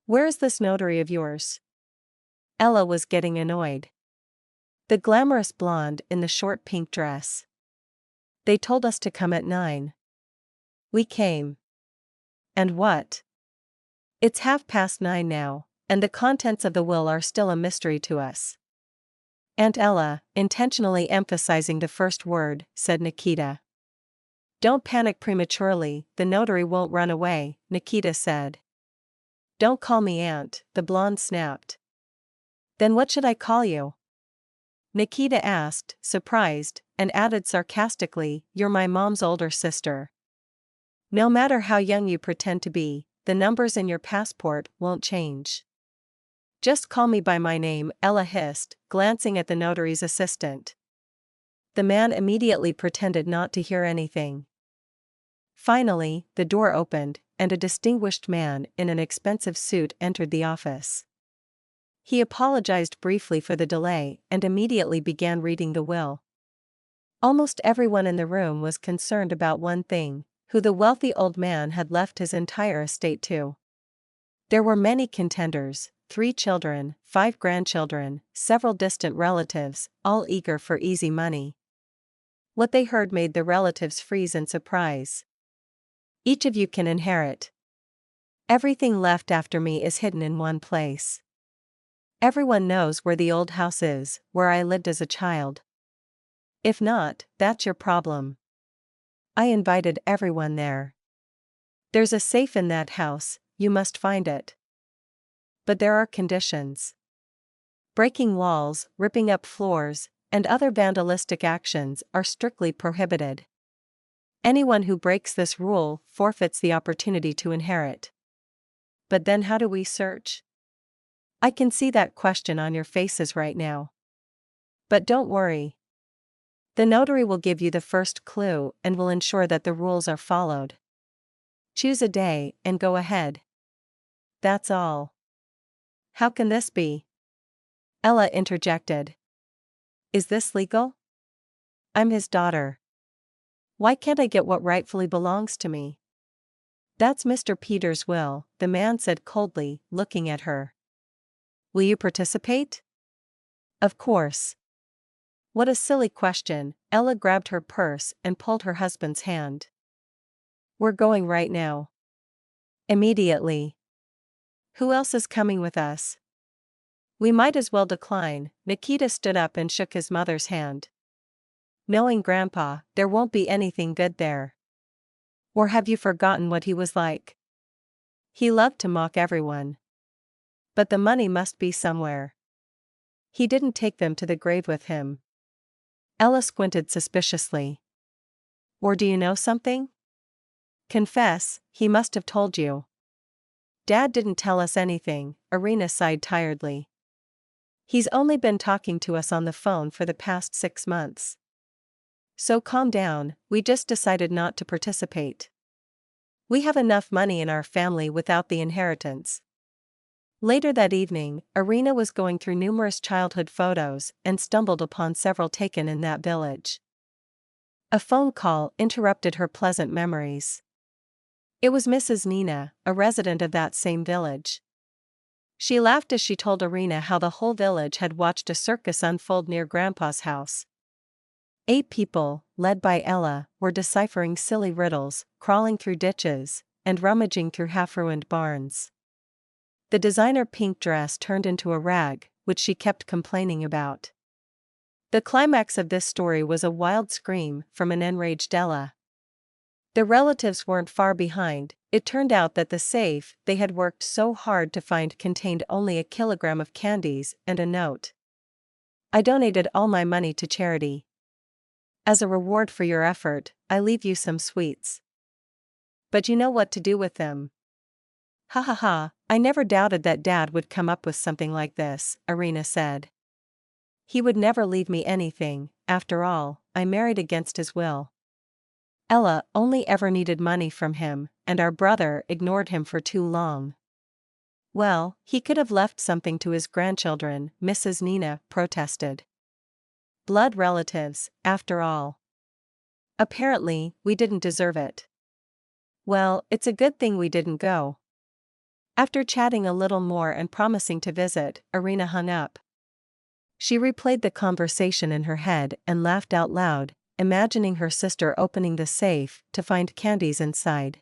Where is this notary of yours? Ella was getting annoyed. The glamorous blonde in the short pink dress. They told us to come at 9. We came. And what? It's 9:30 now, and the contents of the will are still a mystery to us. Aunt Ella, intentionally emphasizing the first word, said Nikita. Don't panic prematurely, the notary won't run away, Nikita said. Don't call me aunt, the blonde snapped. Then what should I call you? Nikita asked, surprised, and added sarcastically, you're my mom's older sister. No matter how young you pretend to be, the numbers in your passport won't change. Just call me by my name, Ella hissed, glancing at the notary's assistant. The man immediately pretended not to hear anything. Finally, the door opened, and a distinguished man in an expensive suit entered the office. He apologized briefly for the delay and immediately began reading the will. Almost everyone in the room was concerned about one thing: who the wealthy old man had left his entire estate to. There were many contenders, 3 children, 5 grandchildren, several distant relatives, all eager for easy money. What they heard made the relatives freeze in surprise. Each of you can inherit. Everything left after me is hidden in one place. Everyone knows where the old house is, where I lived as a child. If not, that's your problem. I invited everyone there. There's a safe in that house, you must find it. But there are conditions. Breaking walls, ripping up floors, and other vandalistic actions are strictly prohibited. Anyone who breaks this rule forfeits the opportunity to inherit. But then how do we search? I can see that question on your faces right now. But don't worry. The notary will give you the first clue and will ensure that the rules are followed. Choose a day and go ahead. That's all. How can this be? Ella interjected. Is this legal? I'm his daughter. Why can't I get what rightfully belongs to me? That's Mr. Peters' will, the man said coldly, looking at her. Will you participate? Of course. What a silly question. Ella grabbed her purse and pulled her husband's hand. We're going right now. Immediately. Who else is coming with us? We might as well decline. Nikita stood up and shook his mother's hand. Knowing Grandpa, there won't be anything good there. Or have you forgotten what he was like? He loved to mock everyone. But the money must be somewhere. He didn't take them to the grave with him. Ella squinted suspiciously. Or do you know something? Confess, he must have told you. Dad didn't tell us anything, Irina sighed tiredly. He's only been talking to us on the phone for the past 6 months. So calm down, we just decided not to participate. We have enough money in our family without the inheritance. Later that evening, Irina was going through numerous childhood photos and stumbled upon several taken in that village. A phone call interrupted her pleasant memories. It was Mrs. Nina, a resident of that same village. She laughed as she told Irina how the whole village had watched a circus unfold near Grandpa's house. 8 people, led by Ella, were deciphering silly riddles, crawling through ditches, and rummaging through half-ruined barns. The designer pink dress turned into a rag, which she kept complaining about. The climax of this story was a wild scream from an enraged Ella. The relatives weren't far behind. It turned out that the safe they had worked so hard to find contained only a kilogram of candies and a note. I donated all my money to charity. As a reward for your effort, I leave you some sweets. But you know what to do with them. Ha ha ha, I never doubted that Dad would come up with something like this, Irina said. He would never leave me anything, after all, I married against his will. Ella only ever needed money from him, and our brother ignored him for too long. Well, he could have left something to his grandchildren, Mrs. Nina protested. Blood relatives, after all. Apparently, we didn't deserve it. Well, it's a good thing we didn't go. After chatting a little more and promising to visit, Irina hung up. She replayed the conversation in her head and laughed out loud, imagining her sister opening the safe to find candies inside.